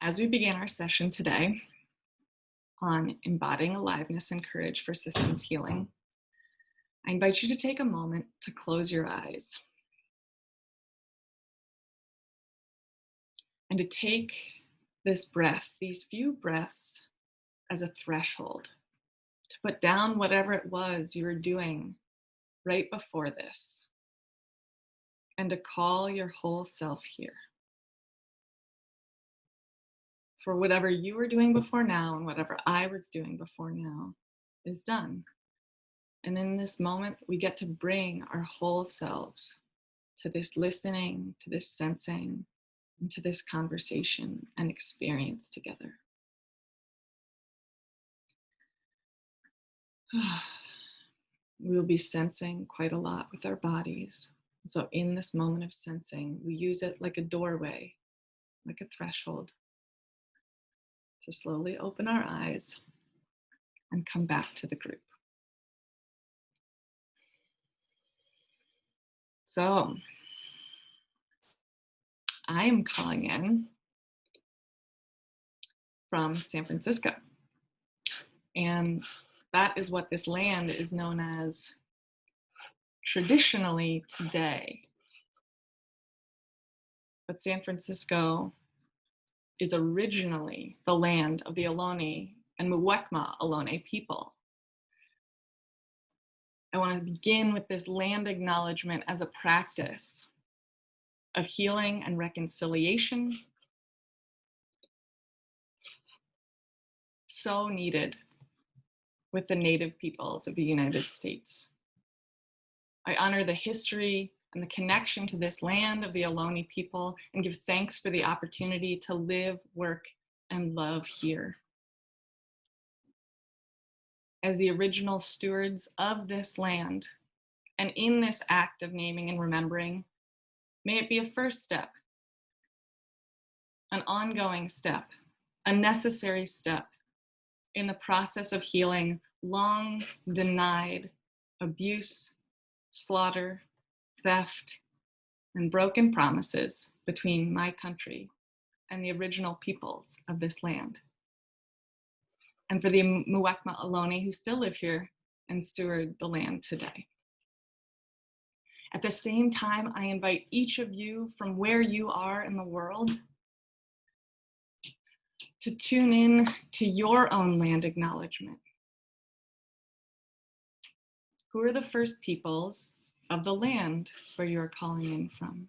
As we begin our session today on embodying aliveness and courage for systems healing, I invite you to take a moment to close your eyes and to take this breath, these few breaths, as a threshold, to put down whatever it was you were doing right before this, and to call your whole self here. For whatever you were doing before now and whatever I was doing before now is done. And in this moment, we get to bring our whole selves to this listening, to this sensing, and to this conversation and experience together. We will be sensing quite a lot with our bodies. So in this moment of sensing, we use it like a doorway, like a threshold, to slowly open our eyes and come back to the group. So I am calling in from San Francisco, and that is what this land is known as traditionally today. But San Francisco is originally the land of the Ohlone and Muwekma Ohlone people. I want to begin with this land acknowledgement as a practice of healing and reconciliation, so needed with the Native peoples of the United States. I honor the history and the connection to this land of the Ohlone people and give thanks for the opportunity to live, work, and love here. As the original stewards of this land, and in this act of naming and remembering, may it be a first step, an ongoing step, a necessary step in the process of healing long denied abuse, slaughter, theft, and broken promises between my country and the original peoples of this land. And for the Muwekma Ohlone who still live here and steward the land today. At the same time, I invite each of you from where you are in the world to tune in to your own land acknowledgement. Who are the first peoples of the land where you're calling in from?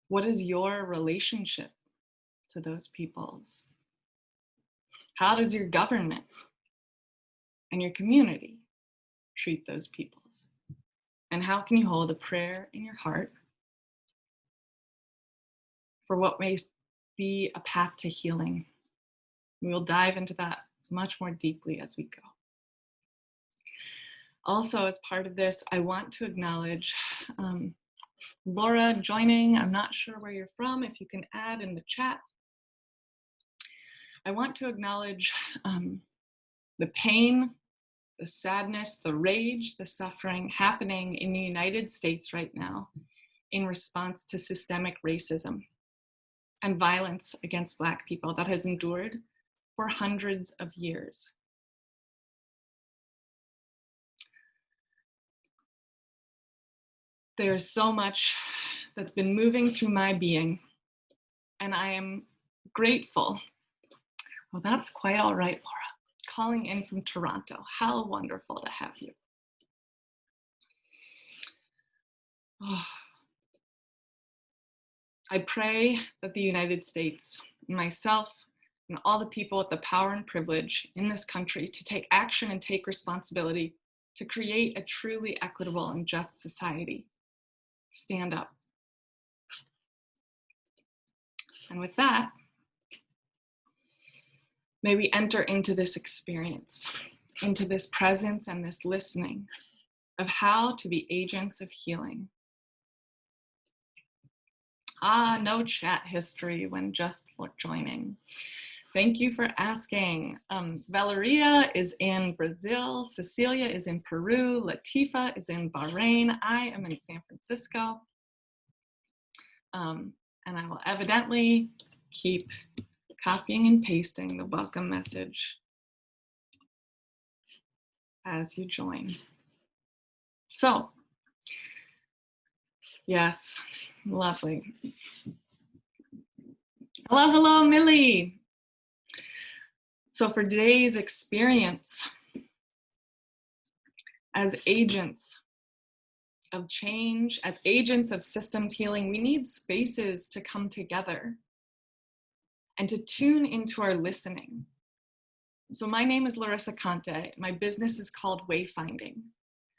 What is your relationship to those peoples? How does your government and your community treat those peoples? And how can you hold a prayer in your heart for what may be a path to healing? We will dive into that much more deeply as we go. Also, as part of this, I want to acknowledge Laura joining. I'm not sure where you're from, if you can add in the chat. I want to acknowledge the pain, the sadness, the rage, the suffering happening in the United States right now in response to systemic racism and violence against Black people that has endured for hundreds of years. There's so much that's been moving through my being, and I am grateful. Well, that's quite all right, Laura. Calling in from Toronto. How wonderful to have you. Oh. I pray that the United States, myself, and all the people with the power and privilege in this country to take action and take responsibility to create a truly equitable and just society. Stand up. And with that, may we enter into this experience, into this presence and this listening of how to be agents of healing. No chat history when just joining. Thank you for asking. Valeria is in Brazil, Cecilia is in Peru, Latifa is in Bahrain, I am in San Francisco. And I will evidently keep copying and pasting the welcome message as you join. So, yes, lovely. Hello, hello, Millie. So for today's experience, as agents of change, as agents of systems healing, we need spaces to come together and to tune into our listening. So my name is Larissa Conte. My business is called Wayfinding,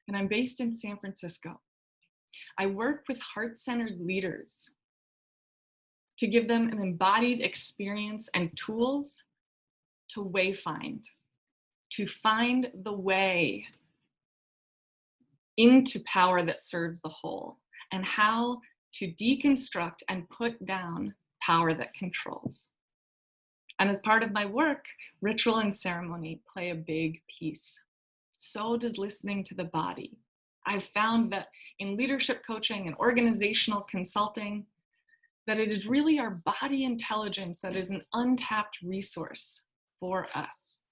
and I'm based in San Francisco. I work with heart-centered leaders to give them an embodied experience and tools to wayfind, to find the way into power that serves the whole, and how to deconstruct and put down power that controls. And as part of my work, ritual and ceremony play a big piece. So does listening to the body. I've found that in leadership coaching and organizational consulting, that it is really our body intelligence that is an untapped resource for us.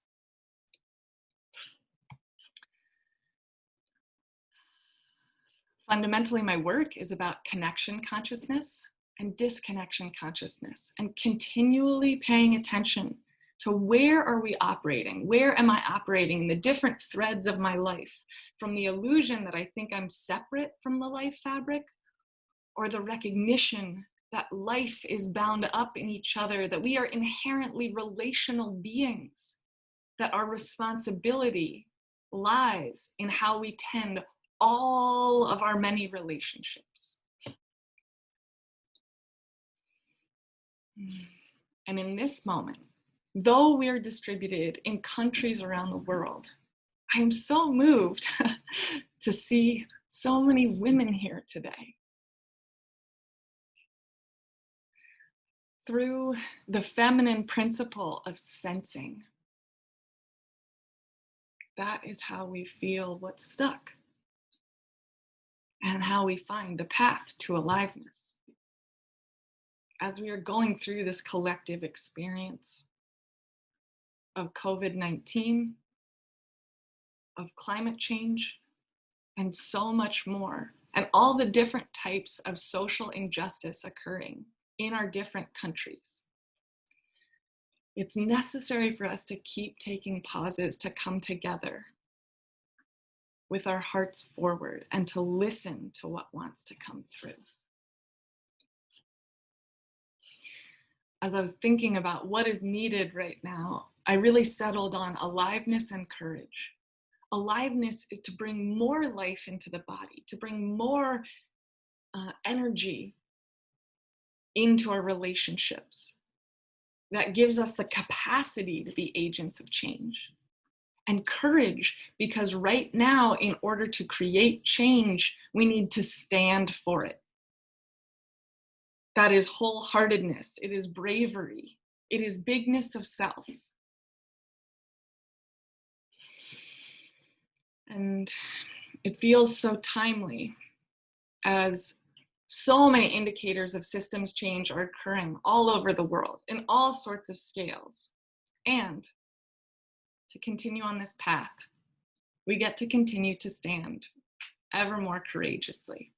Fundamentally, my work is about connection consciousness and disconnection consciousness, and continually paying attention to where are we operating? Where am I operating in the different threads of my life? From the illusion that I think I'm separate from the life fabric, or the recognition that life is bound up in each other, that we are inherently relational beings, that our responsibility lies in how we tend all of our many relationships. And in this moment, though we are distributed in countries around the world, I'm so moved to see so many women here today. Through the feminine principle of sensing, that is how we feel what's stuck and how we find the path to aliveness. As we are going through this collective experience of COVID-19, of climate change, and so much more, and all the different types of social injustice occurring in our different countries. It's necessary for us to keep taking pauses to come together with our hearts forward and to listen to what wants to come through. As I was thinking about what is needed right now, I really settled on aliveness and courage. Aliveness is to bring more life into the body, to bring more energy into our relationships. That gives us the capacity to be agents of change. And courage, because right now, in order to create change, we need to stand for it. That is wholeheartedness, it is bravery, it is bigness of self. And it feels so timely as so many indicators of systems change are occurring all over the world in all sorts of scales. And to continue on this path, we get to continue to stand ever more courageously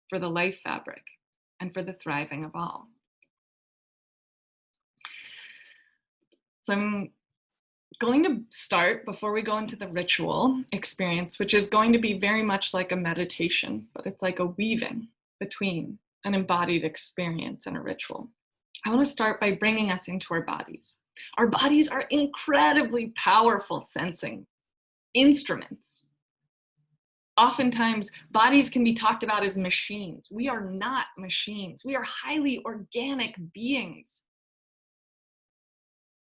for the life fabric and for the thriving of all. So I'm going to start, before we go into the ritual experience, which is going to be very much like a meditation, but it's like a weaving between an embodied experience and a ritual. I want to start by bringing us into our bodies. Our bodies are incredibly powerful sensing instruments. Oftentimes, bodies can be talked about as machines. We are not machines. We are highly organic beings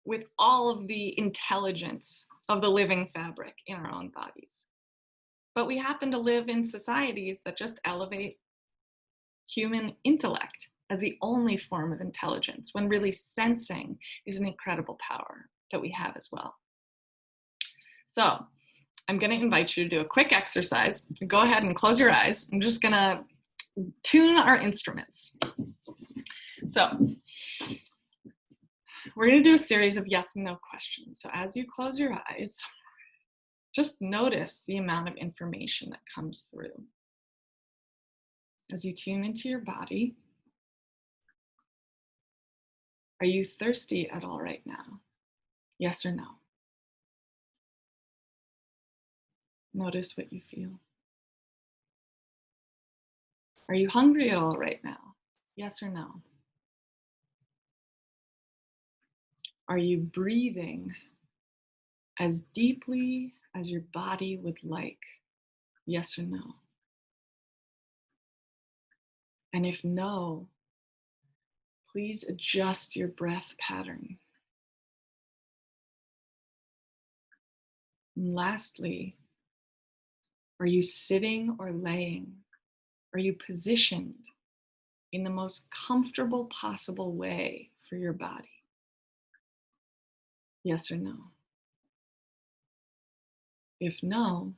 with all of the intelligence of the living fabric in our own bodies. But we happen to live in societies that just elevate human intellect as the only form of intelligence, when really sensing is an incredible power that we have as well. So I'm going to invite you to do a quick exercise. Go ahead and close your eyes. I'm just going to tune our instruments. So we're going to do a series of yes and no questions. So as you close your eyes, just notice the amount of information that comes through. As you tune into your body, are you thirsty at all right now? Yes or no? Notice what you feel. Are you hungry at all right now? Yes or no? Are you breathing as deeply as your body would like? Yes or no? And if no, please adjust your breath pattern. And lastly, are you sitting or laying? Are you positioned in the most comfortable possible way for your body? Yes or no? If no,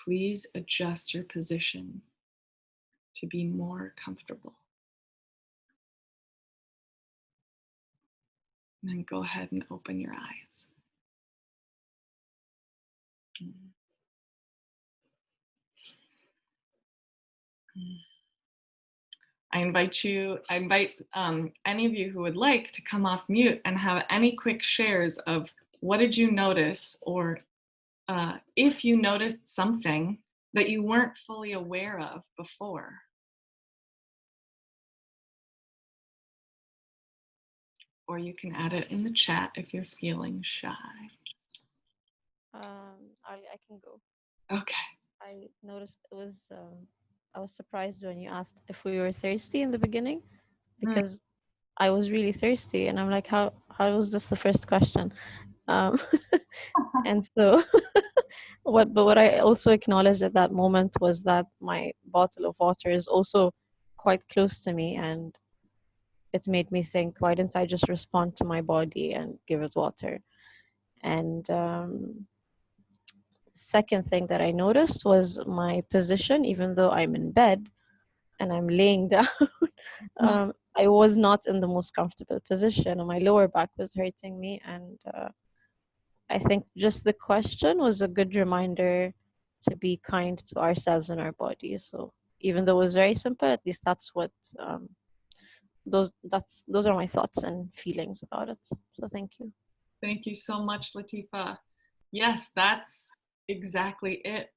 please adjust your position to be more comfortable. And then go ahead and open your eyes. I invite any of you who would like to come off mute and have any quick shares of what did you notice, or if you noticed something that you weren't fully aware of before. Or you can add it in the chat if you're feeling shy. I can go. Okay. I noticed it was, I was surprised when you asked if we were thirsty in the beginning, because I was really thirsty, and I'm like, how was this the first question? And so what I also acknowledged at that moment was that my bottle of water is also quite close to me, and it made me think, why didn't I just respond to my body and give it water? And second thing that I noticed was my position. Even though I'm in bed and I'm laying down, I was not in the most comfortable position, and my lower back was hurting me. And I think just the question was a good reminder to be kind to ourselves and our bodies. So even though it was very simple, at least that's what those are my thoughts and feelings about it. So thank you. Thank you so much, Latifa. Yes, that's exactly it.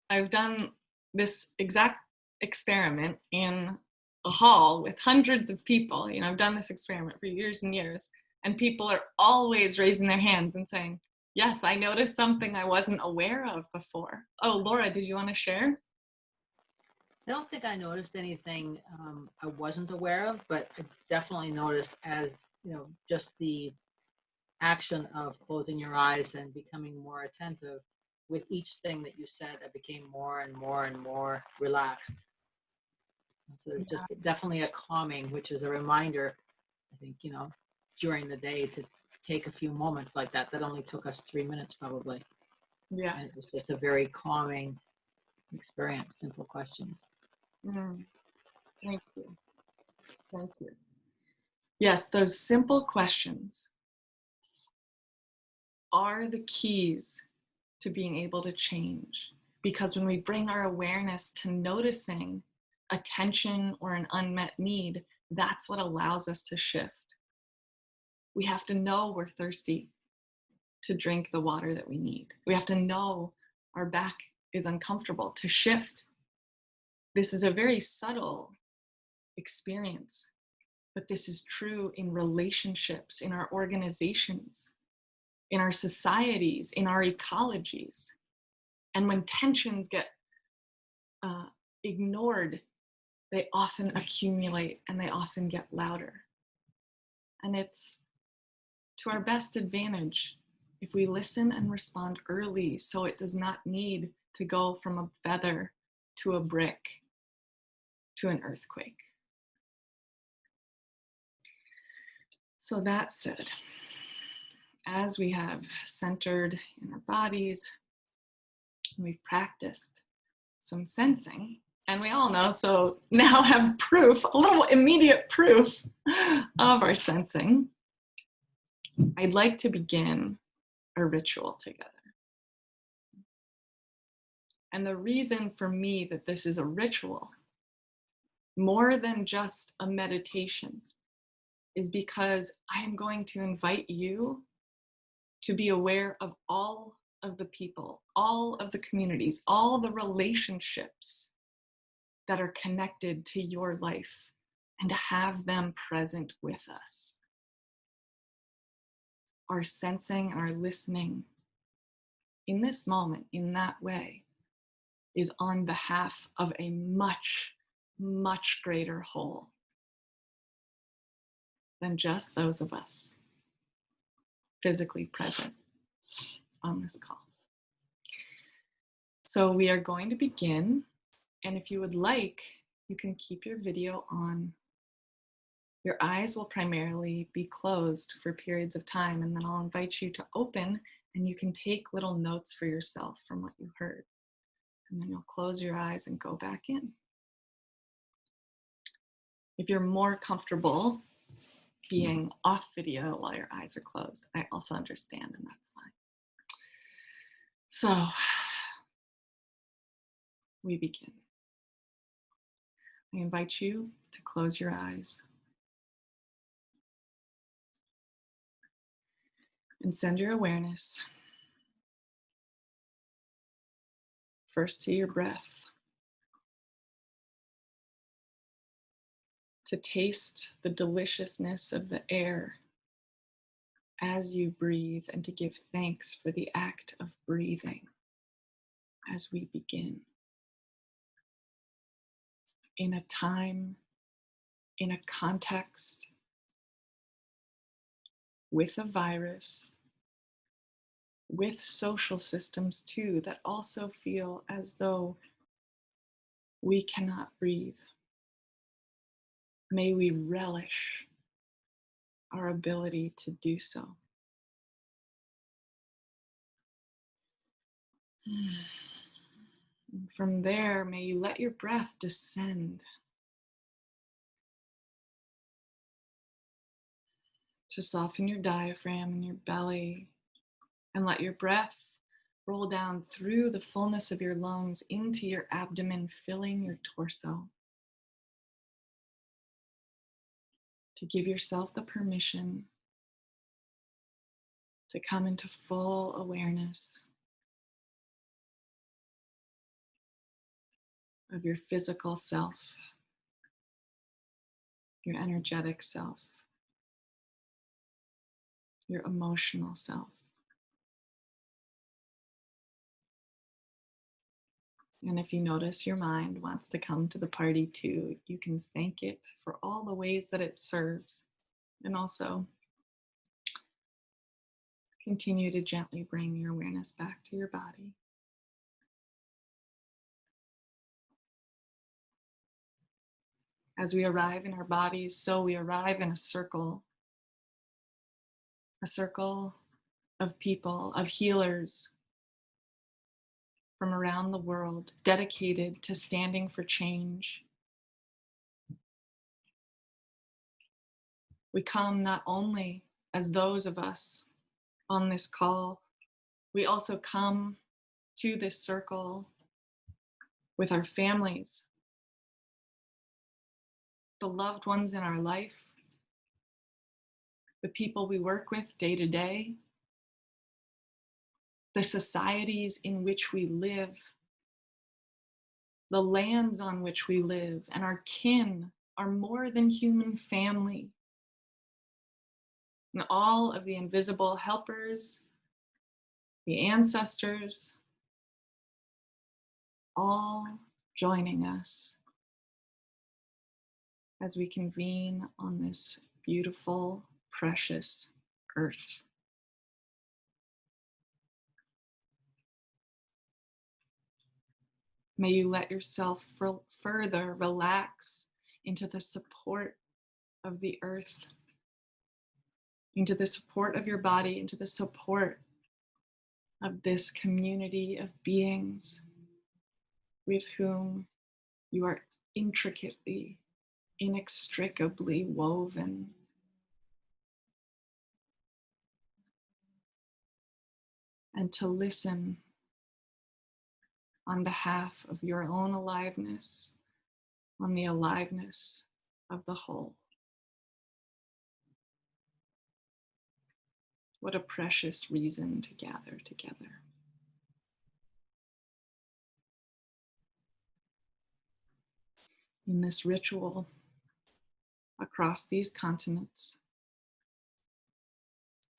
I've done this exact experiment in a hall with hundreds of people. I've done this experiment for years and years, and people are always raising their hands and saying, yes, I noticed something I wasn't aware of before. Oh, Laura, did you want to share? I don't think I noticed anything I wasn't aware of, but I definitely noticed, as just the action of closing your eyes and becoming more attentive. With each thing that you said, I became more and more and more relaxed. So it's just definitely a calming, which is a reminder, I think, during the day to take a few moments like that. That only took us 3 minutes probably. Yes. And it was just a very calming experience, simple questions. Thank you. Thank you. Yes, those simple questions are the keys to being able to change. Because when we bring our awareness to noticing a tension or an unmet need, that's what allows us to shift. We have to know we're thirsty to drink the water that we need. We have to know our back is uncomfortable to shift. This is a very subtle experience, but this is true in relationships, in our organizations, in our societies, in our ecologies. And when tensions get ignored, they often accumulate and they often get louder. And it's to our best advantage if we listen and respond early, so it does not need to go from a feather to a brick to an earthquake. So that said, as we have centered in our bodies, we've practiced some sensing, And we all know, so now have proof, a little immediate proof of our sensing. I'd like to begin a ritual together. And the reason for me that this is a ritual, more than just a meditation, is because I am going to invite you to be aware of all of the people, all of the communities, all the relationships that are connected to your life, and to have them present with us. Our sensing and our listening in this moment, in that way, is on behalf of a much, much greater whole than just those of us physically present on this call. So we are going to begin, and if you would like, you can keep your video on. Your eyes will primarily be closed for periods of time, and then I'll invite you to open, and you can take little notes for yourself from what you heard. And then you'll close your eyes and go back in. If you're more comfortable being off video while your eyes are closed, I also understand, and that's fine. So we begin. I invite you to close your eyes and send your awareness first to your breath, to taste the deliciousness of the air as you breathe, and to give thanks for the act of breathing as we begin. In a time, in a context, with a virus, with social systems too, that also feel as though we cannot breathe. May we relish our ability to do so. And from there, may you let your breath descend to soften your diaphragm and your belly, and let your breath roll down through the fullness of your lungs into your abdomen, filling your torso. To give yourself the permission to come into full awareness of your physical self, your energetic self, your emotional self. And if you notice your mind wants to come to the party too, you can thank it for all the ways that it serves, and also continue to gently bring your awareness back to your body. As we arrive in our bodies, so we arrive in a circle of people, of healers from around the world, dedicated to standing for change. We come not only as those of us on this call, we also come to this circle with our families, the loved ones in our life, the people we work with day to day, the societies in which we live, the lands on which we live, and our kin, our more than human family, and all of the invisible helpers, the ancestors, all joining us as we convene on this beautiful, precious earth. May you let yourself further relax into the support of the earth, into the support of your body, into the support of this community of beings with whom You are intricately, inextricably woven. And to listen on behalf of your own aliveness, on the aliveness of the whole. What a precious reason to gather together. In this ritual across these continents,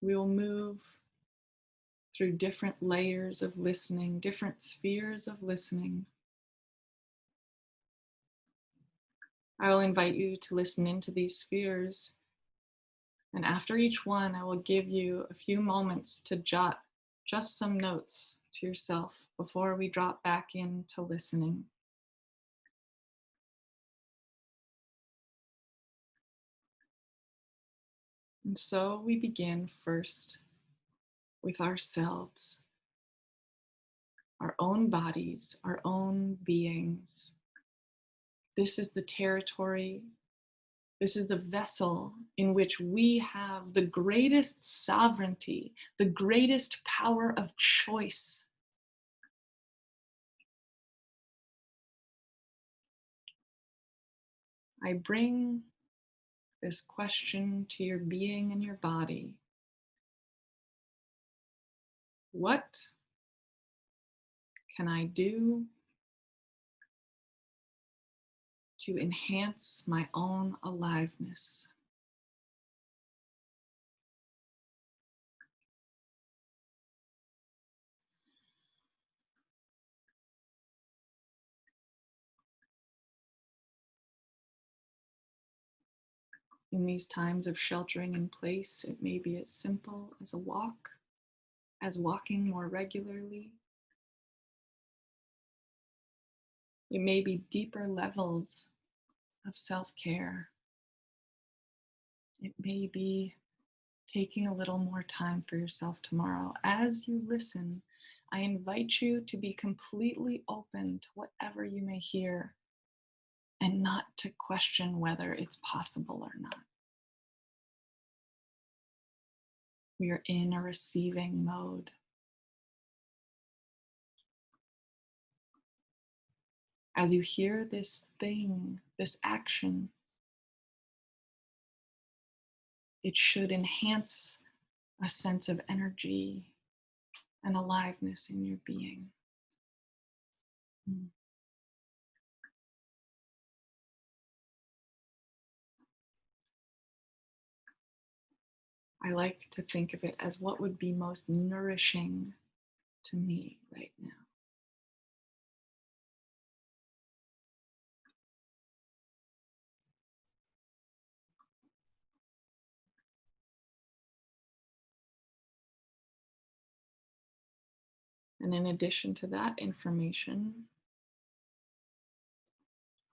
we will move through different layers of listening, different spheres of listening. I will invite you to listen into these spheres, and after each one, I will give you a few moments to jot just some notes to yourself before we drop back into listening. And so we begin first with ourselves, our own bodies, our own beings. This is the territory, this is the vessel in which we have the greatest sovereignty, the greatest power of choice. I bring this question to your being and your body. What can I do to enhance my own aliveness? In these times of sheltering in place, it may be as simple as a walk, as walking more regularly. It may be deeper levels of self-care. It may be taking a little more time for yourself tomorrow. As you listen, I invite you to be completely open to whatever you may hear and not to question whether it's possible or not. We are in a receiving mode. As you hear this thing, this action, it should enhance a sense of energy and aliveness in your being. I like to think of it as what would be most nourishing to me right now. And in addition to that information,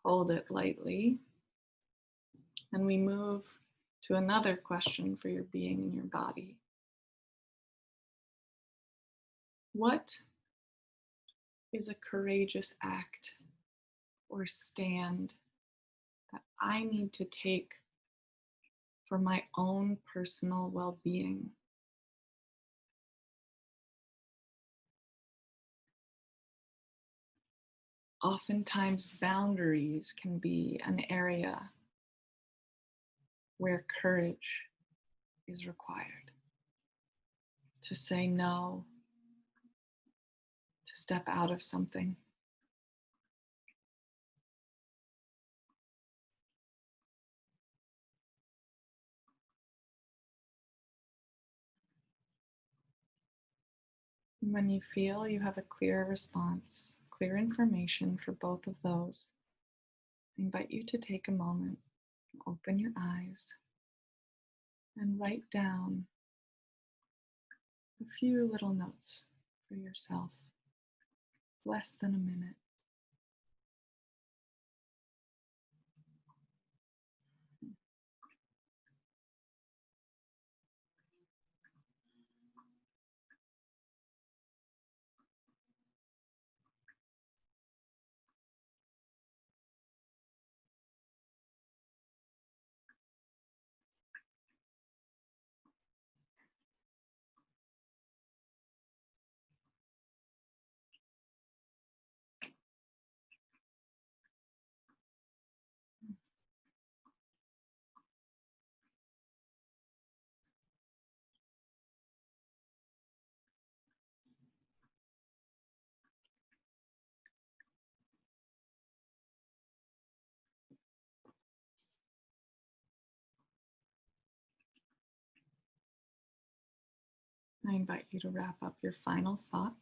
hold it lightly. And we move to another question for your being and your body. What is a courageous act or stand that I need to take for my own personal well-being? Oftentimes, boundaries can be an area where courage is required. To say no, to step out of something. When you feel you have a clear response, clear information for both of those, I invite you to take a moment, open your eyes, and write down a few little notes for yourself. Less than a minute. I invite you to wrap up your final thought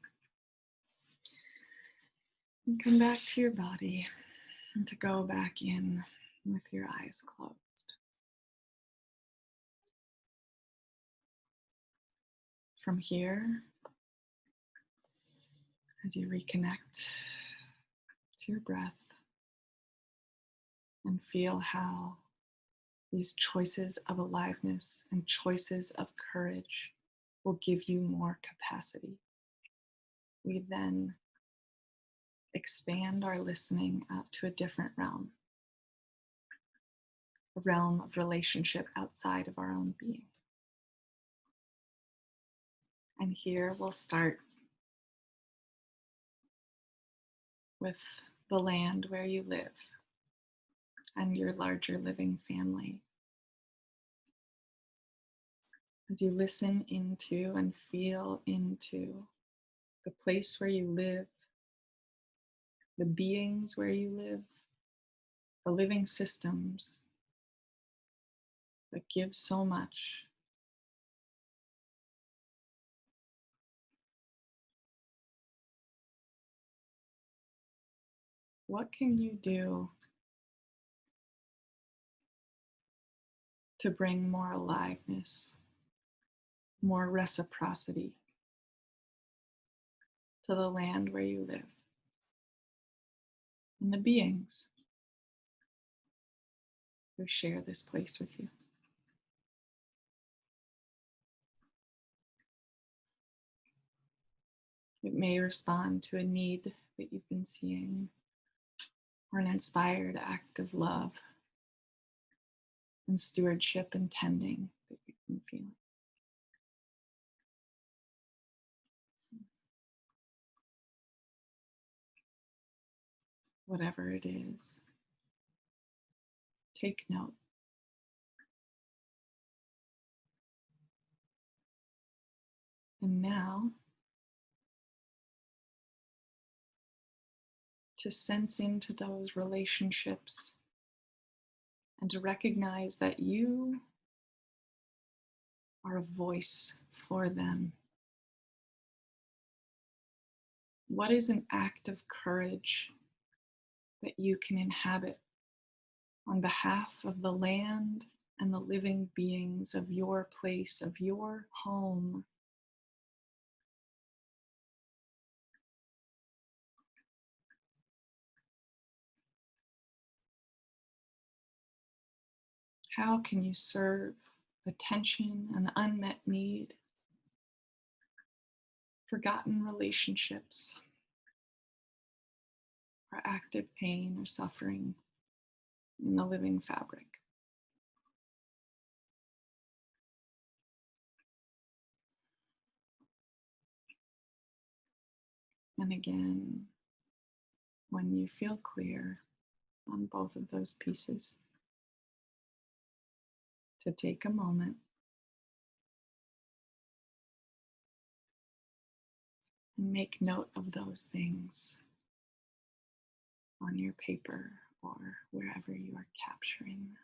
and come back to your body and to go back in with your eyes closed. From here, as you reconnect to your breath and feel how these choices of aliveness and choices of courage will give you more capacity. We then expand our listening out to a different realm, a realm of relationship outside of our own being. And here we'll start with the land where you live and your larger living family. As you listen into and feel into the place where you live, the beings where you live, the living systems that give so much. What can you do to bring more aliveness, more reciprocity to the land where you live and the beings who share this place with you? It may respond to a need that you've been seeing, or an inspired act of love and stewardship and tending that you've been feeling. Whatever it is, take note. And now, to sense into those relationships and to recognize that you are a voice for them. What is an act of courage that you can inhabit on behalf of the land and the living beings of your place, of your home? How can you serve the tension and the unmet need, forgotten relationships, or active pain or suffering in the living fabric? And again, when you feel clear on both of those pieces, to take a moment and make note of those things on your paper or wherever you are capturing them.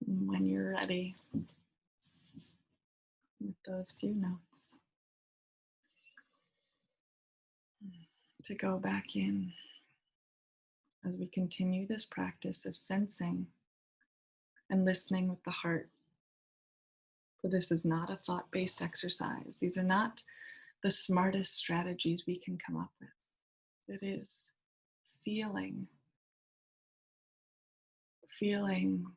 And when you're ready with those few notes, to go back in as we continue this practice of sensing and listening with the heart. For this is not a thought-based exercise. These are not the smartest strategies we can come up with. It is feeling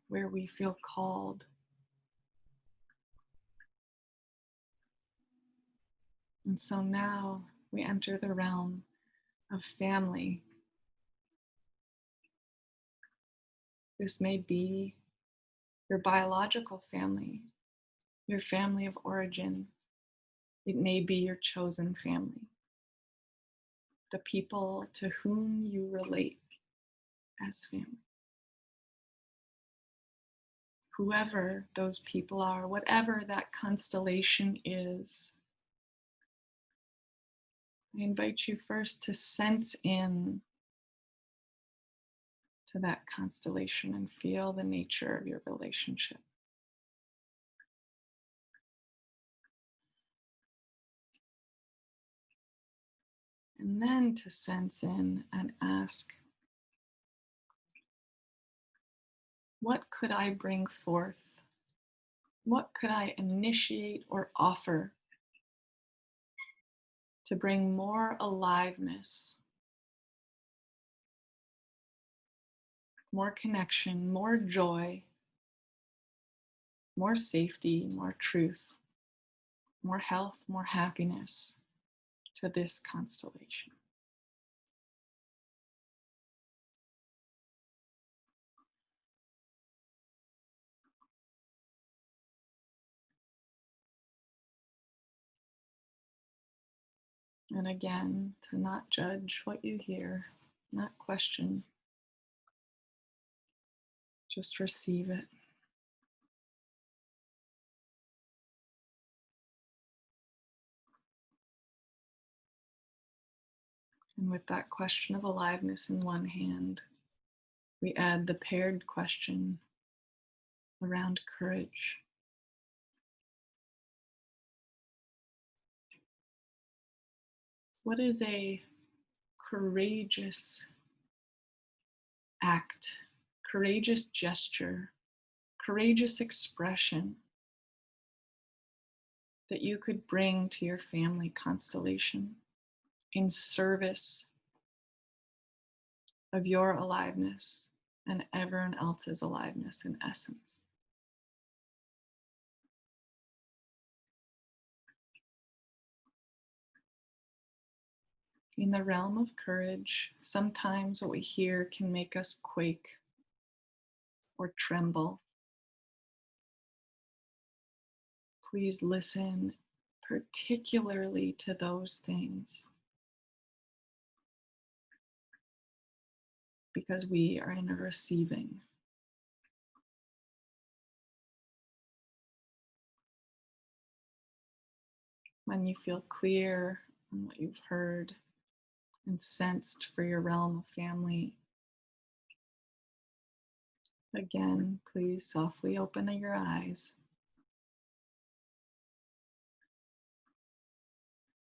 where we feel called, And so now we enter the realm of family. This may be your biological family, your family of origin. It may be your chosen family, the people to whom you relate as family. Whoever those people are, whatever that constellation is, I invite you first to sense in to that constellation and feel the nature of your relationship. And then to sense in and ask, what could I bring forth? What could I initiate or offer to bring more aliveness, more connection, more joy, more safety, more truth, more health, more happiness to this constellation? And again, to not judge what you hear, not question, just receive it. And with that question of aliveness in one hand, we add the paired question around courage. What is a courageous act, courageous gesture, courageous expression that you could bring to your family constellation in service of your aliveness and everyone else's aliveness in essence? In the realm of courage, sometimes what we hear can make us quake or tremble. Please listen particularly to those things, because we are in a receiving. When you feel clear on what you've heard and sensed for your realm of family, again, please softly open your eyes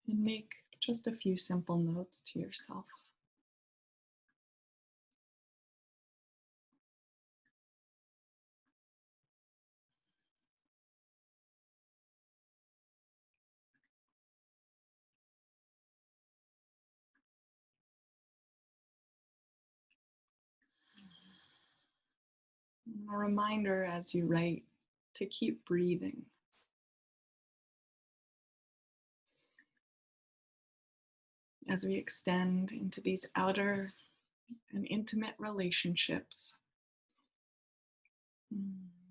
and make just a few simple notes to yourself. A reminder as you write to keep breathing. As we extend into these outer and intimate relationships,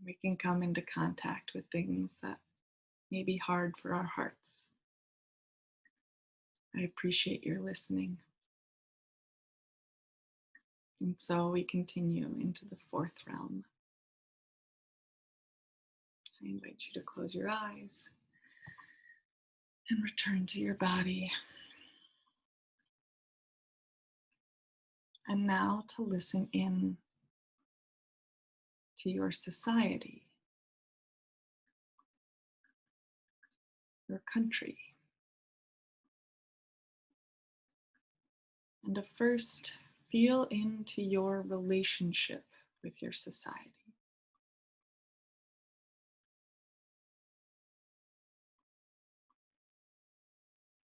we can come into contact with things that may be hard for our hearts. I appreciate your listening. And so we continue into the fourth realm. I invite you to close your eyes and return to your body. And now to listen in to your society, your country, and to first feel into your relationship with your society.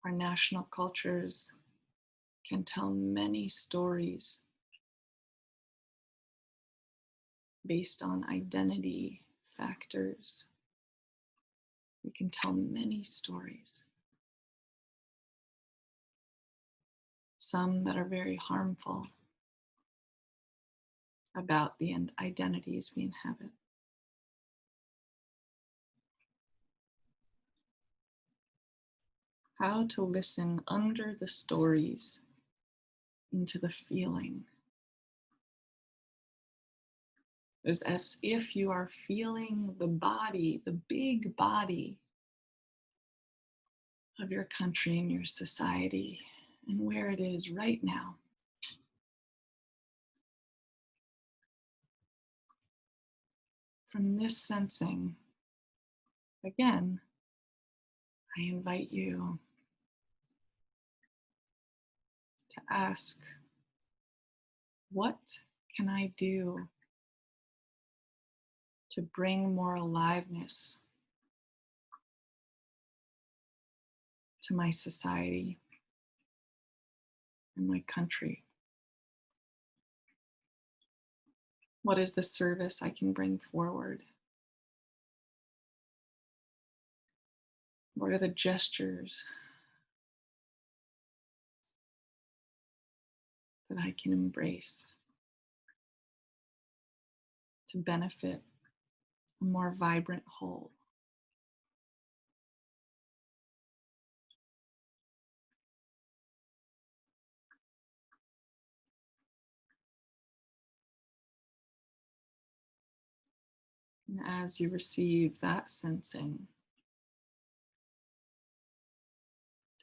Our national cultures can tell many stories based on identity factors. We can tell many stories. some that are very harmful about the identities we inhabit. How to listen under the stories into the feeling. It's as if you are feeling the body, the big body of your country and your society and where it is right now. From this sensing, again, I invite you to ask, what can I do to bring more aliveness to my society and my country? What is the service I can bring forward? What are the gestures that I can embrace to benefit a more vibrant whole? And as you receive that sensing,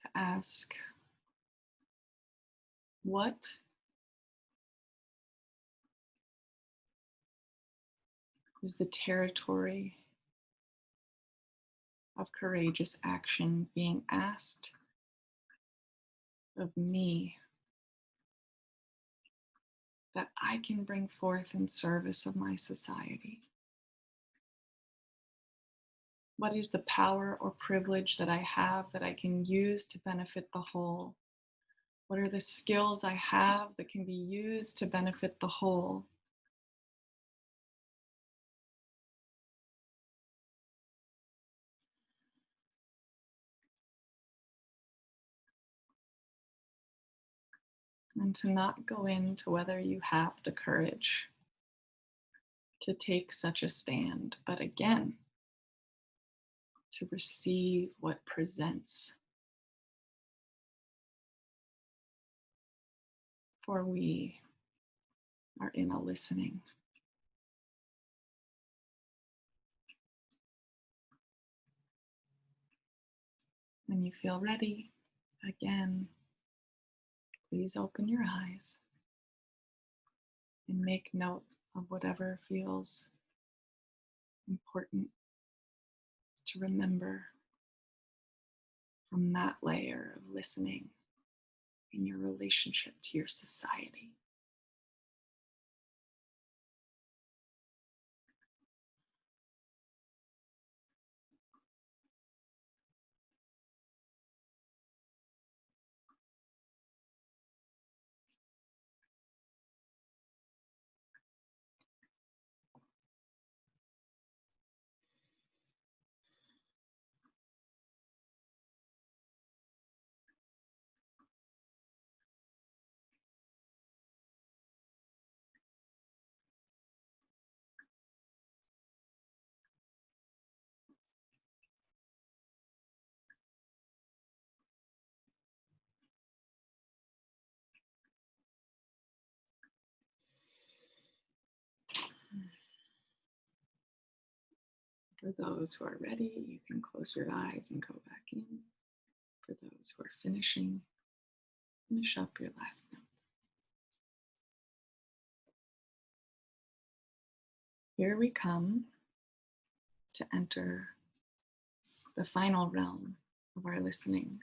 to ask, what is the territory of courageous action being asked of me that I can bring forth in service of my society? What is the power or privilege that I have that I can use to benefit the whole? What are the skills I have that can be used to benefit the whole? And to not go into whether you have the courage to take such a stand, but again, to receive what presents. For we are in a listening. When you feel ready, again, please open your eyes and make note of whatever feels important to remember from that layer of listening in your relationship to your society. For those who are ready, you can close your eyes and go back in. For those who are finishing, finish up your last notes. Here we come to enter the final realm of our listening.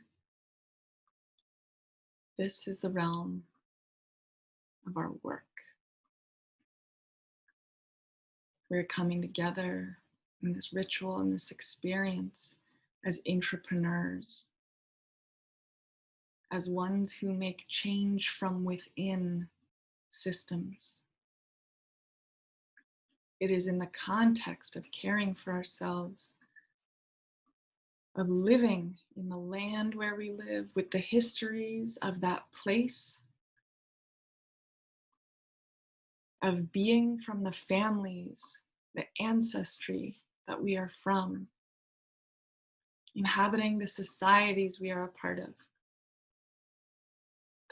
This is the realm of our work. We're coming together in this ritual and this experience as intrapreneurs, as ones who make change from within systems. It is in the context of caring for ourselves of living in the land where we live, with the histories of that place, of being from the families, the ancestry that we are from, inhabiting the societies we are a part of,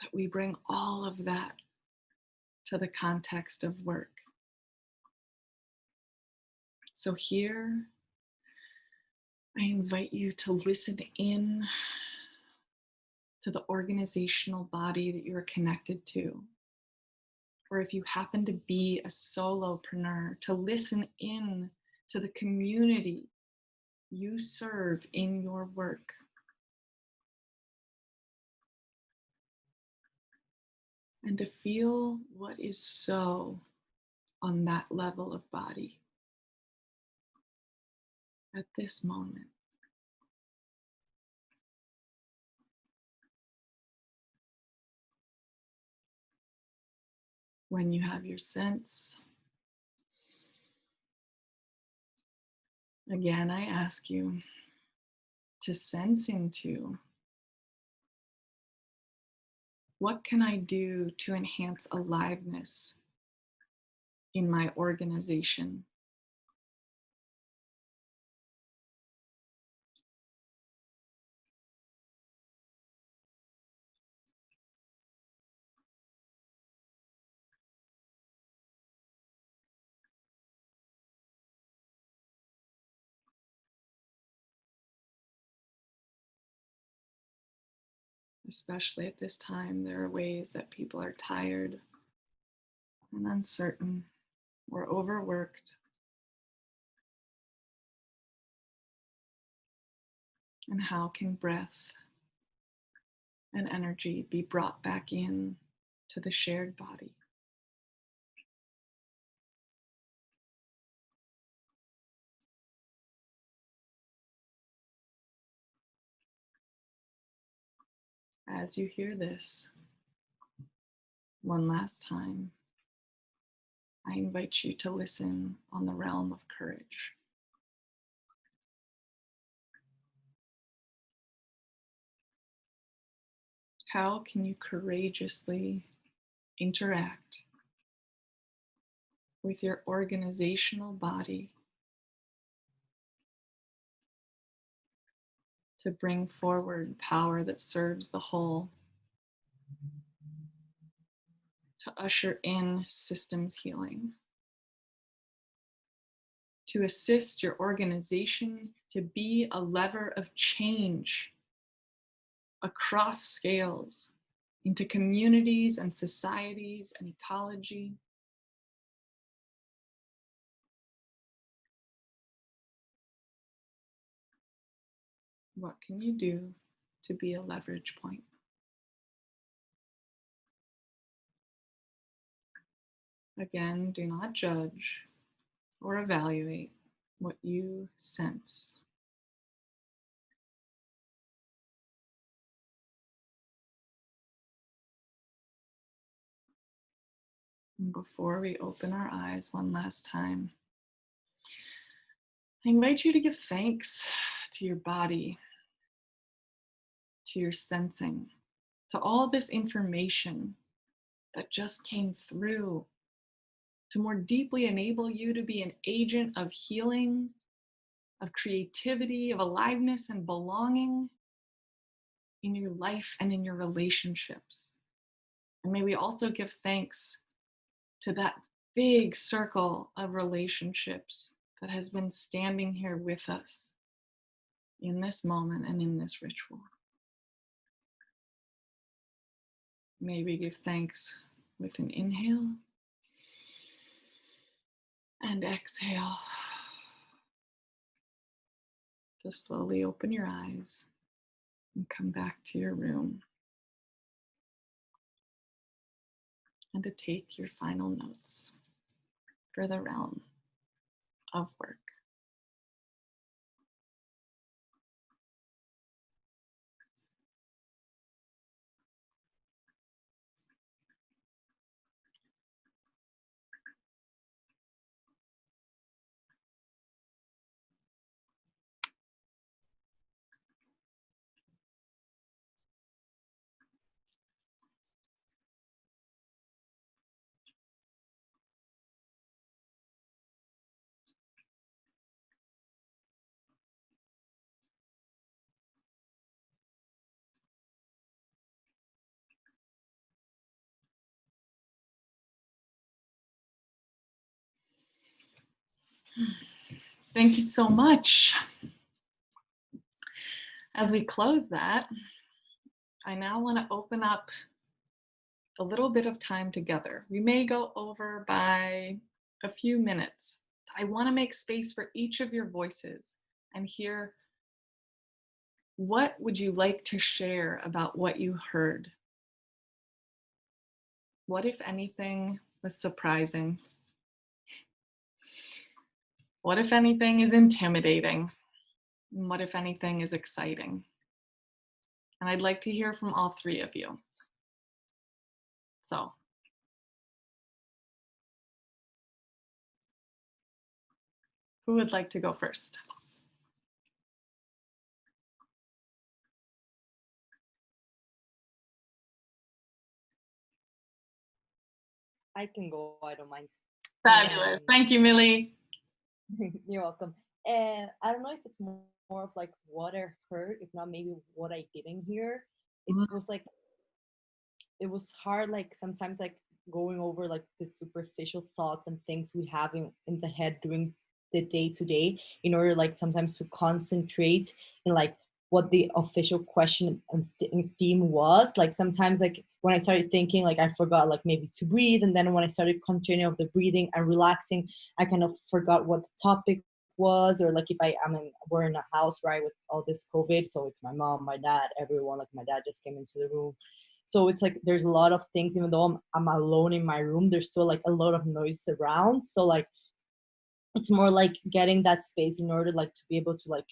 that we bring all of that to the context of work. So here, I invite you to listen in to the organizational body that you are connected to. Or if you happen to be a solopreneur, to listen in to the community you serve in your work. And to feel what is so on that level of body at this moment. When you have your sense, again, I ask you to sense into, what can I do to enhance aliveness in my organization? Especially at this time, there are ways that people are tired and uncertain or overworked. And how can breath and energy be brought back in to the shared body? As you hear this, one last time, I invite you to listen on the realm of courage. How can you courageously interact with your organizational body to bring forward power that serves the whole, to usher in systems healing, to assist your organization to be a lever of change across scales into communities and societies and ecology? What can you do to be a leverage point? Again, do not judge or evaluate what you sense. And before we open our eyes one last time, I invite you to give thanks to your body, to your sensing, to all this information that just came through, to more deeply enable you to be an agent of healing, of creativity, of aliveness and belonging in your life and in your relationships. And may we also give thanks to that big circle of relationships that has been standing here with us in this moment and in this ritual. May we give thanks with an inhale and exhale to slowly open your eyes and come back to your room, and to take your final notes for the realm of work. Thank you so much. As we close that, I now want to open up a little bit of time together. We may go over by a few minutes, but I want to make space for each of your voices and hear, what would you like to share about what you heard? What, if anything, was surprising? What, if anything, is intimidating? And what, if anything, is exciting? And I'd like to hear from all three of you. So, who would like to go first? I can go, I don't mind. Fabulous. Thank you, Millie. You're welcome. And I don't know if it's more of like what I heard, if not maybe what I didn't hear. Was like, it was hard, like sometimes like going over like the superficial thoughts and things we have in the head during the day to day, in order like sometimes to concentrate in like what the official question and theme was. Like sometimes like when I started thinking, like I forgot like maybe to breathe, and then when I started concentrating of the breathing and relaxing, I kind of forgot what the topic was. Or like if we're in a house, right, with all this COVID, so it's my mom, my dad, everyone. Like my dad just came into the room, so it's like there's a lot of things. Even though I'm alone in my room, there's still like a lot of noise around. So like it's more like getting that space in order like to be able to like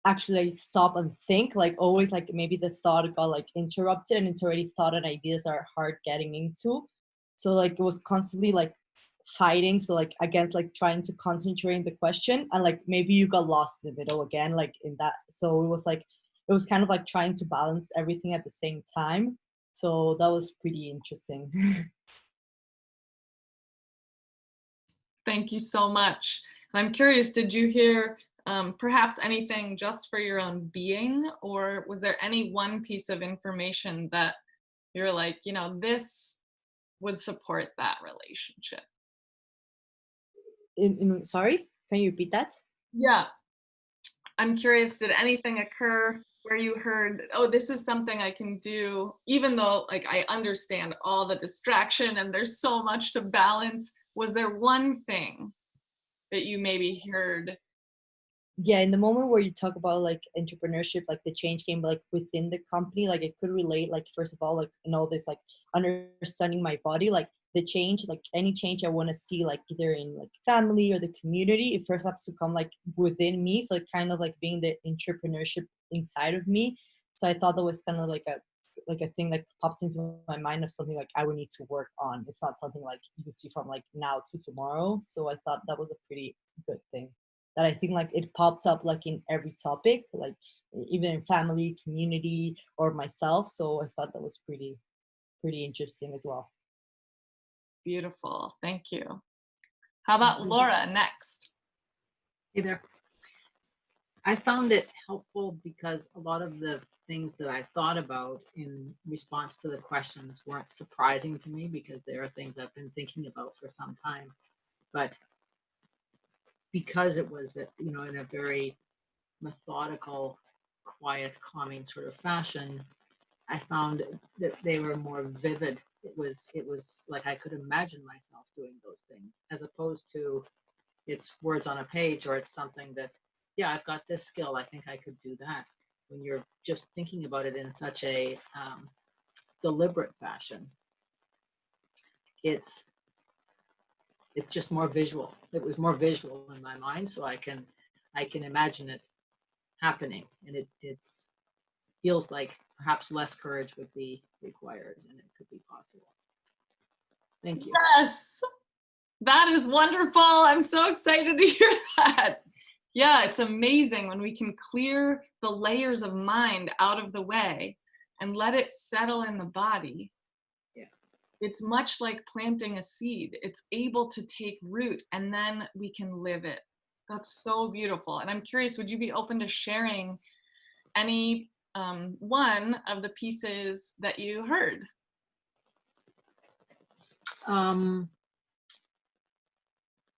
actually like, stop and think. Like always, like maybe the thought got like interrupted, and it's already thought and ideas are hard getting into. So like it was constantly like fighting, so like against like trying to concentrate in the question, and like maybe you got lost in the middle again, like in that. So it was kind of like trying to balance everything at the same time. So that was pretty interesting. Thank you so much. And I'm curious, did you hear perhaps anything just for your own being, or was there any one piece of information that you're like, you know, this would support that relationship? Sorry, can you repeat that? Yeah. I'm curious, did anything occur where you heard, oh, this is something I can do, even though like I understand all the distraction and there's so much to balance? Was there one thing that you maybe heard? Yeah, in the moment where you talk about like entrepreneurship, like the change came like within the company, like it could relate, like first of all, like in all this, like understanding my body, like the change, like any change I want to see, like either in like family or the community, it first has to come like within me. So it kind of like being the entrepreneurship inside of me. So I thought that was kind of like a thing that popped into my mind of something like I would need to work on. It's not something like you see from like now to tomorrow. So I thought that was a pretty good thing, that I think like it popped up like in every topic, like even in family, community, or myself. So I thought that was pretty interesting as well. Beautiful, thank you. How about Laura next? Hey there. I found it helpful because a lot of the things that I thought about in response to the questions weren't surprising to me, because they are things I've been thinking about for some time. But because it was, you know, in a very methodical, quiet, calming sort of fashion, I found that they were more vivid. It was like I could imagine myself doing those things, as opposed to it's words on a page, or it's something that, yeah, I've got this skill, I think I could do that. When you're just thinking about it in such a deliberate fashion, it's just more visual. It was more visual in my mind, so I can imagine it happening, and it feels like perhaps less courage would be required, and it could be possible. Thank you. Yes, that is wonderful. I'm so excited to hear that. Yeah, it's amazing when we can clear the layers of mind out of the way and let it settle in the body. Yeah. It's much like planting a seed. It's able to take root, and then we can live it. That's so beautiful. And I'm curious, would you be open to sharing any one of the pieces that you heard?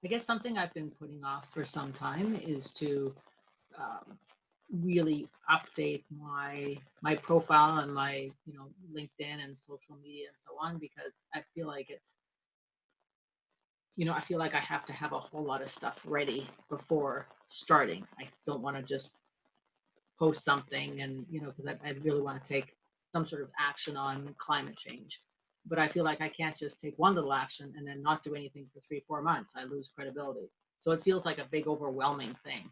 I guess something I've been putting off for some time is to really update my profile and my LinkedIn and social media and so on, because I feel like I feel like I have to have a whole lot of stuff ready before starting. I don't want to just post something and because I really want to take some sort of action on climate change, but I feel like I can't just take one little action and then not do anything for 3-4 months. I lose credibility. So it feels like a big overwhelming thing.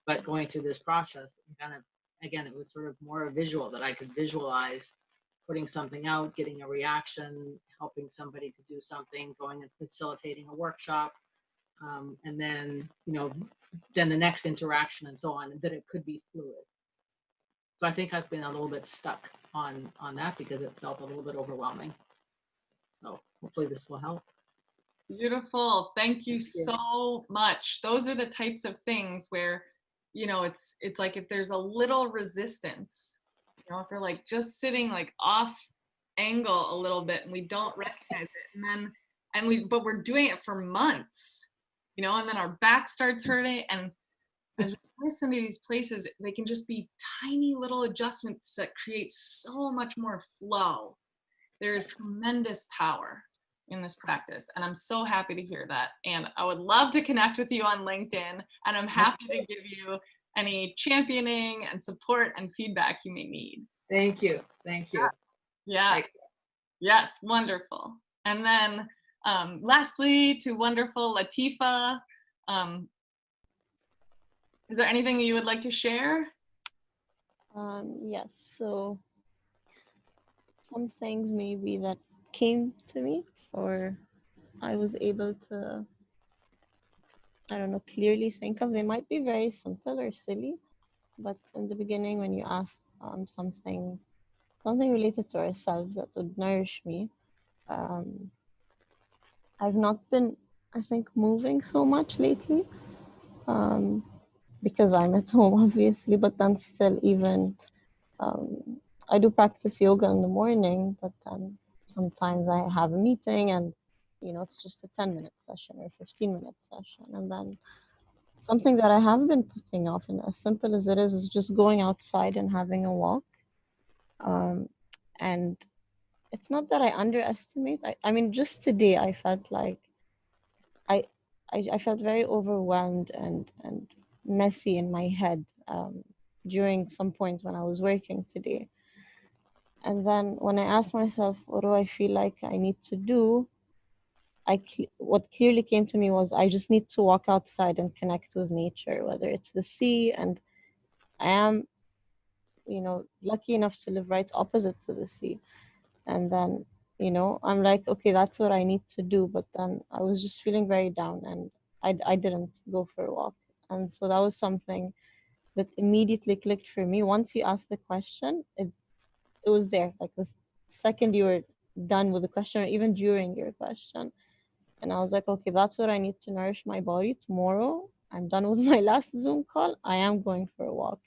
But going through this process, kind of, again, it was sort of more a visual that I could visualize putting something out, getting a reaction, helping somebody to do something, going and facilitating a workshop, and then then the next interaction and so on, and that it could be fluid. So I think I've been a little bit stuck on that because it felt a little bit overwhelming. So hopefully this will help. Beautiful. Thank you so much. Those are the types of things where, it's like if there's a little resistance, if we're like just sitting like off angle a little bit and we don't recognize it, but we're doing it for months, and then our back starts hurting. And as we listen to these places, they can just be tiny little adjustments that create so much more flow. There is tremendous power in this practice, and I'm so happy to hear that. And I would love to connect with you on LinkedIn, and I'm happy to give you any championing and support and feedback you may need. Thank you. Thank you. Yeah. Yes, wonderful. And then lastly, to wonderful Latifa, is there anything you would like to share? Yes, so some things maybe that came to me, or I was able to, I don't know, clearly think of. They might be very simple or silly, but in the beginning when you asked something related to ourselves that would nourish me, I've not been, I think, moving so much lately, because I'm at home, obviously, but then still, even I do practice yoga in the morning, but then sometimes I have a meeting and it's just a 10-minute session or 15-minute session, and then something that I have been putting off, and as simple as it is just going outside and having a walk. And it's not that I underestimate. I mean, just today I felt like I felt very overwhelmed and messy in my head during some point when I was working today. And then when I asked myself, what do I feel like I need to do? What clearly came to me was I just need to walk outside and connect with nature, whether it's the sea. And I am, lucky enough to live right opposite to the sea. And then, I'm like, okay, that's what I need to do. But then I was just feeling very down, and I didn't go for a walk. And so that was something that immediately clicked for me. Once you asked the question, it was there. Like the second you were done with the question, or even during your question. And I was like, okay, that's what I need to nourish my body. Tomorrow, I'm done with my last Zoom call. I am going for a walk.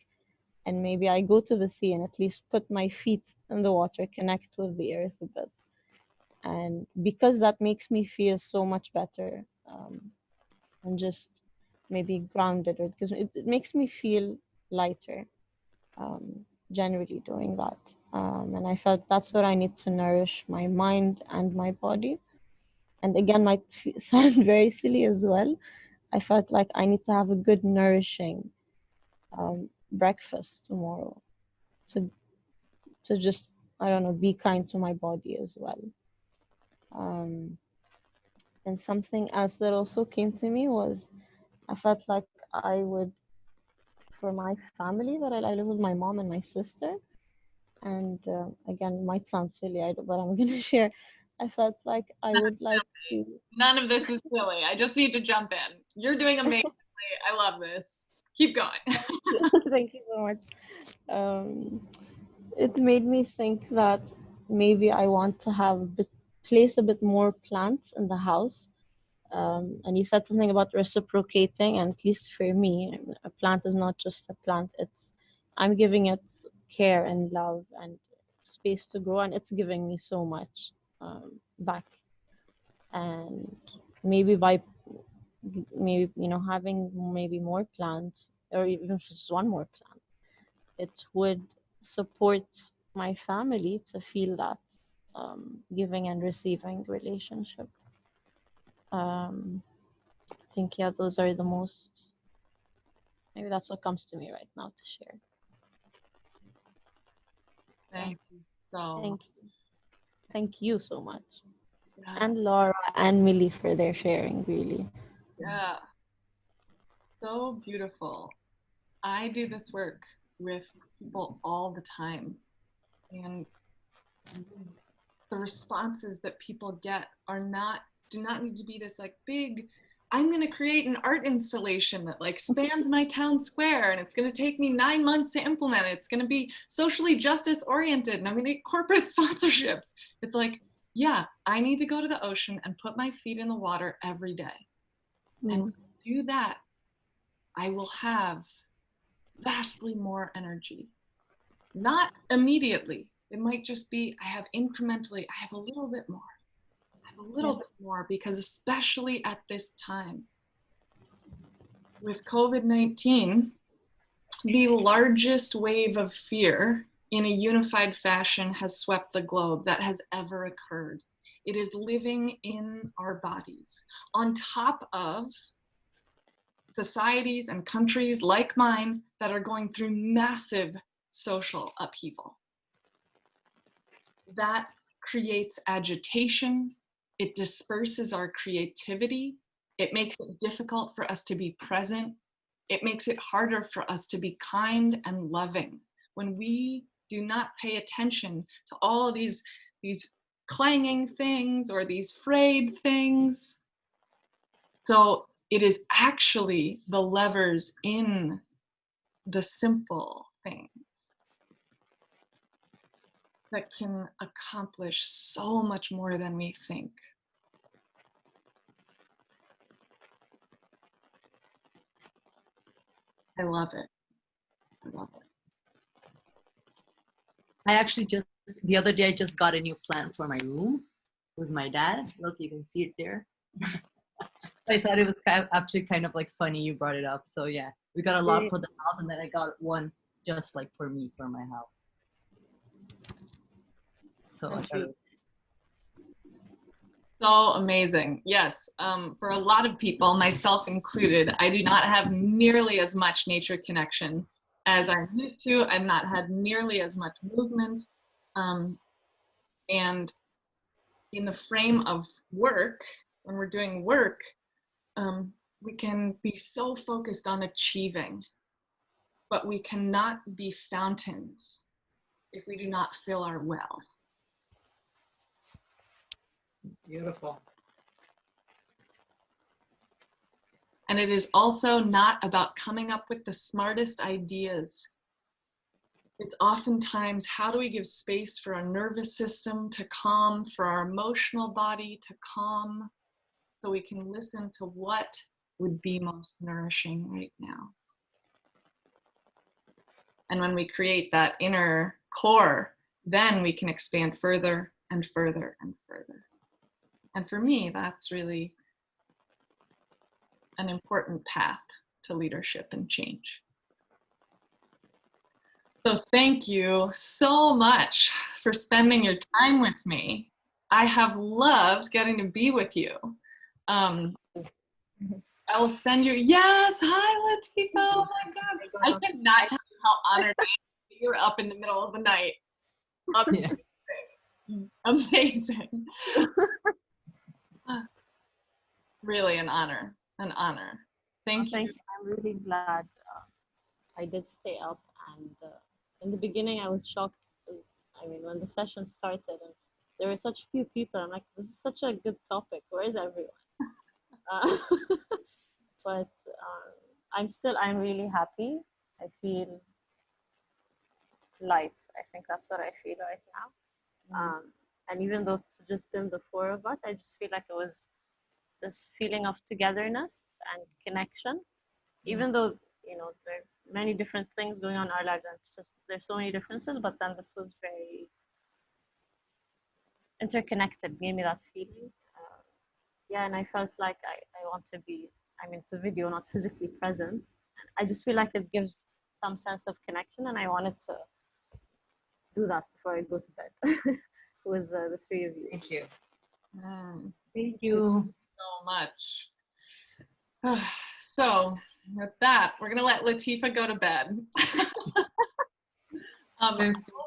And maybe I go to the sea and at least put my feet in the water, connect with the earth a bit. And because that makes me feel so much better, and just maybe grounded, or because it makes me feel lighter, generally doing that. And I felt that's what I need to nourish my mind and my body. And again, might sound very silly as well. I felt like I need to have a good, nourishing breakfast tomorrow to just, I don't know, be kind to my body as well. And something else that also came to me was I felt like I would, for my family, that I live with my mom and my sister. And again, might sound silly, but I'm going to share. I felt like I would like to. None of this is silly. I just need to jump in. You're doing amazingly. I love this. Keep going. Thank you so much. It made me think that maybe I want to have place a bit more plants in the house. And you said something about reciprocating, and at least for me, a plant is not just a plant. I'm giving it care and love and space to grow, and it's giving me so much back. And maybe by maybe, having maybe more plants, or even just one more plant, it would support my family to feel that giving and receiving relationship. I think, yeah, those are the most, maybe that's what comes to me right now to share. Thank you so Thank much. you. Thank you so much. Yeah. And Laura and Millie for their sharing, really. Yeah. So beautiful. I do this work with people all the time. And the responses that people get do not need to be this like big, I'm going to create an art installation that like spans my town square and it's going to take me 9 months to implement it. It's going to be socially justice oriented and I'm going to get corporate sponsorships. It's like, yeah, I need to go to the ocean and put my feet in the water every day. And do that, I will have vastly more energy. Not immediately. It might just be, I have incrementally, I have a little bit more. I have a little bit more, because especially at this time with COVID-19, the largest wave of fear in a unified fashion has swept the globe that has ever occurred. It is living in our bodies on top of societies and countries like mine that are going through massive social upheaval. That creates agitation. It disperses our creativity. It makes it difficult for us to be present. It makes it harder for us to be kind and loving. When we do not pay attention to all these clanging things or these frayed things. So it is actually the levers in the simple things that can accomplish so much more than we think. I love it. I love it. I actually the other day, I just got a new plant for my room with my dad. Look, you can see it there. So I thought it was actually kind of like funny you brought it up. So yeah, we got a lot for the house, and then I got one just like for me, for my house. So I thought it was so amazing. Yes, for a lot of people, myself included, I do not have nearly as much nature connection as I'm used to. I've not had nearly as much movement. And in the frame of work, when we're doing work, we can be so focused on achieving, but we cannot be fountains if we do not fill our well. Beautiful. And it is also not about coming up with the smartest ideas. It's oftentimes, how do we give space for our nervous system to calm, for our emotional body to calm, so we can listen to what would be most nourishing right now. And when we create that inner core, then we can expand further and further and further. And for me, that's really an important path to leadership and change. So thank you so much for spending your time with me. I have loved getting to be with you. I will send you, yes, hi Latifa, oh my God. I cannot tell you how honored I am that you're up in the middle of the night. Amazing. Yeah. Amazing. Really an honor, an honor. Thank you. I'm really glad I did stay up, and in the beginning I was shocked. I mean, when the session started and there were such few people, I'm like, this is such a good topic. Where is everyone? But I'm really happy. I feel light. I think that's what I feel right now. And even though it's just been the four of us, I just feel like it was this feeling of togetherness and connection. Even though, there are many different things going on in our lives, and it's just, there's so many differences, but then this was very interconnected, gave me that feeling. And I felt like I want to be I'm into video, not physically present. I just feel like it gives some sense of connection, and I wanted to do that before I go to bed with the three of you. Thank you. Mm, Thank you. so much. So with that, we're gonna let Latifa go to bed. I'll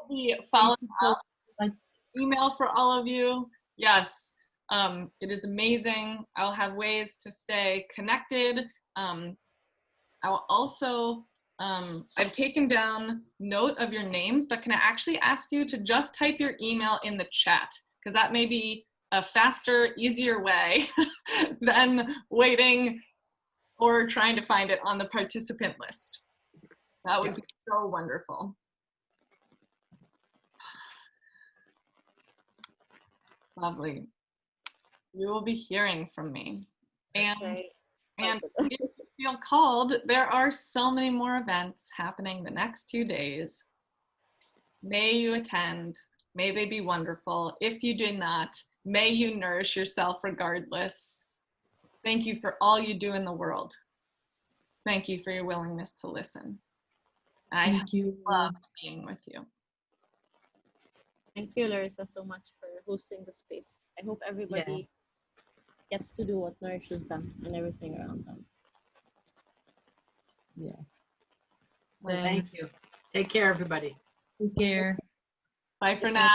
be following so up much. email for all of you. Yes, it is amazing. I'll have ways to stay connected. I'll also, I've taken down note of your names, but can I actually ask you to just type your email in the chat? Because that may be a faster, easier way than waiting or trying to find it on the participant list. That would be so wonderful. Lovely. You will be hearing from me. And if you feel called, there are so many more events happening the next 2 days. May you attend. May they be wonderful. If you do not, may you nourish yourself regardless. Thank you for all you do in the world. Thank you for your willingness to listen. I Thank you. loved being with you. Thank you, Larissa, so much for hosting the space. I hope everybody gets to do what nourishes them and everything around them. Yeah. Well, thank Thanks. you. Take care, everybody. Take care. Bye for now.